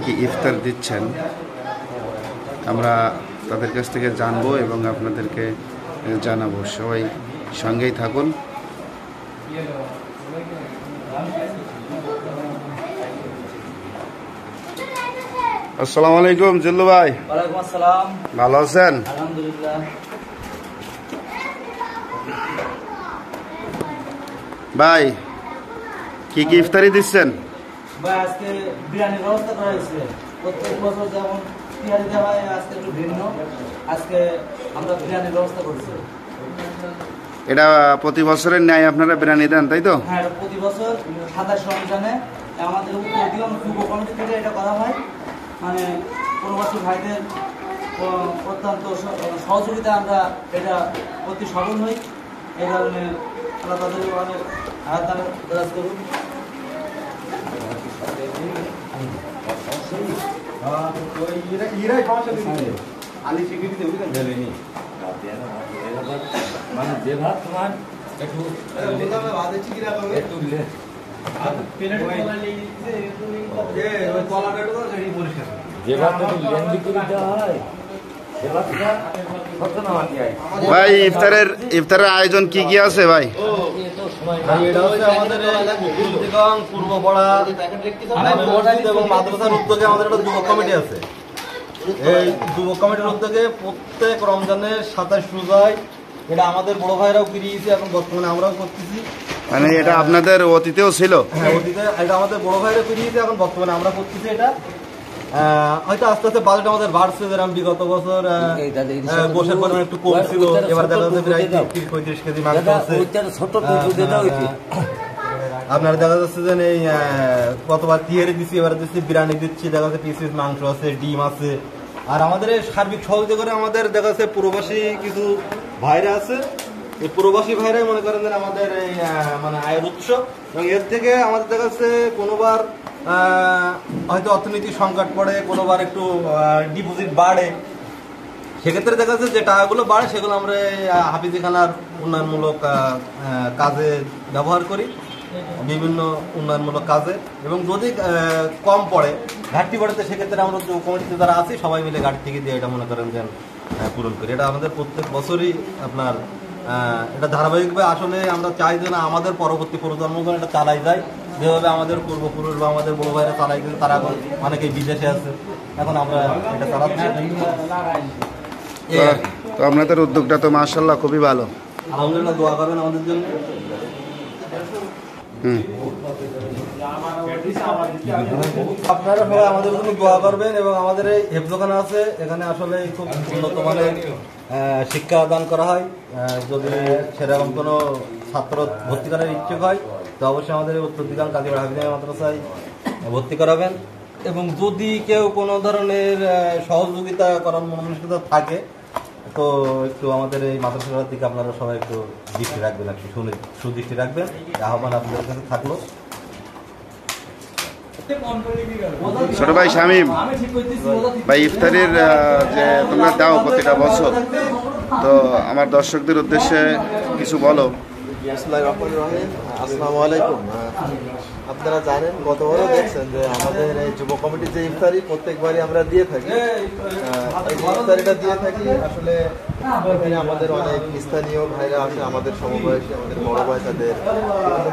কি ইফতার দিচ্ছেন আমরা তাদের কাছ থেকে জানবো এবং আপনাদেরকে জানাবো। সবাই সঙ্গেই থাকুন। আসসালামু আলাইকুম জিল্লু ভাই। ওয়ালাইকুম আসসালাম। ভালো আছেন? আলহামদুলিল্লাহ। ভাই কি ইফতারি দিচ্ছেন? ভাই আজকে বিরিয়ানির ব্যবস্থা করা হয়েছে। প্রত্যেক বছর যেমন বিরিয়ানি দেওয়া হয়, আজকে একটু ভিন্ন। আজকে আমরা বিরিয়ানির ব্যবস্থা করছি। এটা প্রতি বছরের ন্যায় আপনারা বিরিয়ানি দেন, তাই তো? হ্যাঁ, প্রতি বছর 27 রমজানে আমাদের উত্তর যুব কমিটি থেকে এটা করা হয়। মানে প্রবাসী ভাইদের অত্যন্ত সহযোগিতা আমরা এটা অতি সফল হই। এই কারণে আমরা তাদের অনেক কাজ করুন। মানে যে ভাত তোমার একটু যে ভাত একটু লেন্দি করে দেওয়া হয় সে ভাতটা সত্য না মাটি হয়। ভাই ইফতারের আয়োজন কি আছে ভাই? এটা হচ্ছে আমাদের পূর্বপাড়া মসজিদ এবং মাদ্রাসার উদ্যোগে আমাদের একটা যুবক কমিটি আছে। এই যুবক কমিটির উদ্যোগে প্রত্যেক রমজানের 27 রোজায় এটা আমাদের বড় ভাইরাও ফিরিয়েছে, এখন বর্তমানে আমরাও করতেছি। মানে এটা আপনাদের অতীতেও ছিল? হ্যাঁ, অতীতে এটা আমাদের বড় ভাইরা ফিরিয়েছে, এখন বর্তমানে আমরা করতেছি। এটা হয়তো আস্তে আস্তে বাজেট আমাদের বাড়ছে। যেরকম বিগত বছর গোশের পরিমাণ একটু কম ছিল, এবার দেখা যাচ্ছে প্রায় 30-35 কেজি মাংস আছে। আপনার দেখা যাচ্ছে যে এই কতবার তিহারি দিচ্ছি, এবার দিচ্ছি বিরিয়ানি দিচ্ছি, দেখা যাচ্ছে পিস মাংস আছে, ডিম আছে। আর আমাদের সার্বিক সহযোগিতা করে আমাদের দেখা যাচ্ছে প্রবাসী কিছু ভাইরা আছে। এই প্রবাসী ভাইরাই মনে করেন যে আমাদের এই মানে আয়ের উৎস। এবং এর থেকে আমাদের দেখা যাচ্ছে কোনোবার হয়তো অর্থনৈতিক সংকট পড়ে, কোনোবার একটু ডিপোজিট বাড়ে। সেক্ষেত্রে দেখা যাচ্ছে যে টাকাগুলো বাড়ে সেগুলো আমরা হাফিজিখানার উন্নয়নমূলক কাজে ব্যবহার করি, বিভিন্ন উন্নয়নমূলক কাজে। এবং যদি কম পড়ে, ঘাটতি পড়ে, সেক্ষেত্রে আমরা কমিটিতে যারা আছি সবাই মিলে ঘাটতি থেকে দিয়ে এটা মনে করেন যে পূরণ করি। এটা আমাদের প্রত্যেক বছরই আপনার এটা ধারাবাহিকভাবে আসলে আমরা চাই যে না আমাদের পরবর্তী প্রজন্মগণ এটা চালাই যায়, যেভাবে আমাদের পূর্বপুরুষ বা আমাদের বড় ভাইরা চালাই গেছে। তারা এখন অনেকেই বিদেশে আছে, এখন আমরা এটা চালাচ্ছি। তো আপনাদের উদ্যোগটা তো মাশাআল্লাহ খুবই ভালো। আলহামদুলিল্লাহ, দোয়া করবেন আমাদের জন্য। আপনারা সবাই আমাদের জন্য দোয়া করবেন এবং আমাদের এই হেফজখানা আছে, এখানে আসলে খুব উন্নত মানের শিক্ষা দান করা হয়। যদি সেরকম কোনো ছাত্র ভর্তি করার ইচ্ছুক হয় তো অবশ্যই আমাদের উত্তর দিগান কাজীপাড়া হাফিজিয়া মাদ্রাসায় ভর্তি করাবেন। এবং যদি কেউ কোনো ধরনের সহযোগিতা করার মনস্কতা থাকে তো একটু আমাদের এই মাদ্রাসার দিকে আপনারা সবাই একটু দৃষ্টি রাখবেন, একটু সুদৃষ্টি রাখবেন। আহ্বান আপনাদের কাছে থাকলো। ছোট ভাই শামীম ভাই, ইফতারির যে তোমরা দাও প্রতিটা বছর, তো আমার দর্শকদের উদ্দেশ্যে কিছু বলো। আসসালামু আলাইকুম। আপনারা জানেন গতবারও দেখছেন যে আমাদের এই যুব কমিটির যে ইফতারি প্রত্যেকবারই আমরা দিয়ে থাকি। এই ইফতারিটা দিয়ে থাকি আসলে এখানে আমাদের অনেক স্থানীয় ভাইরা আসে, আমাদের সমবয়সী, আমাদের বড় ভাই, তাদের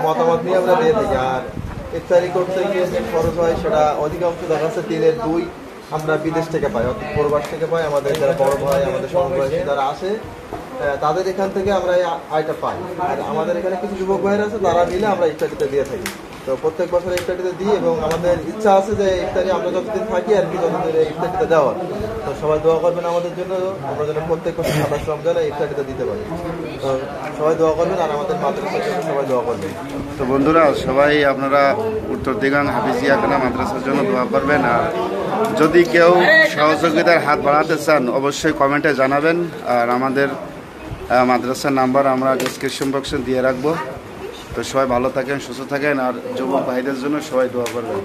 মতামত নিয়ে আমরা দিয়ে থাকি। আর ইফতারি করতে গিয়ে যে খরচ হয় সেটা অধিকাংশ দেখা যাচ্ছে 3-2 আমরা বিদেশ থেকে পাই, অর্থাৎ প্রবাস থেকে পাই। আমাদের যারা বড় ভাই, আমাদের সমবয়সী যারা আসে তাদের এখান থেকে আমরা এই আয়টা পাই। আর আমাদের এখানে কিছু যুবক ভাইরা আছে, তারা মিলে আমরা ইফতারিতে দিয়ে থাকি। তো প্রত্যেক বছর ইফতারিতে দিই এবং আমাদের ইচ্ছা আছে যে ইফতারি আমরা যতদিন থাকি আর কি যতদিন ইফতারিতে দেওয়ার। তো সবাই দোয়া করবেন আমাদের জন্য, আমরা যেন প্রত্যেক বছর 27 রমজানে ইফতারিতে দিতে পারি। তো সবাই দোয়া করবেন আর আমাদের মাদ্রাসার জন্য সবাই দোয়া করবেন। তো বন্ধুরা, সবাই আপনারা উত্তর দিগান হাফিজিয়াখানা মাদ্রাসার জন্য দোয়া করবেন। আর যদি কেউ সহযোগিতার হাত বাড়াতে চান অবশ্যই কমেন্টে জানাবেন। আর আমাদের মাদ্রাসার নাম্বার আমরা ডেসক্রিপশন বক্সে দিয়ে রাখবো। তো সবাই ভালো থাকেন, সুস্থ থাকেন, আর যুবক ভাইদের জন্য সবাই দোয়া করবেন।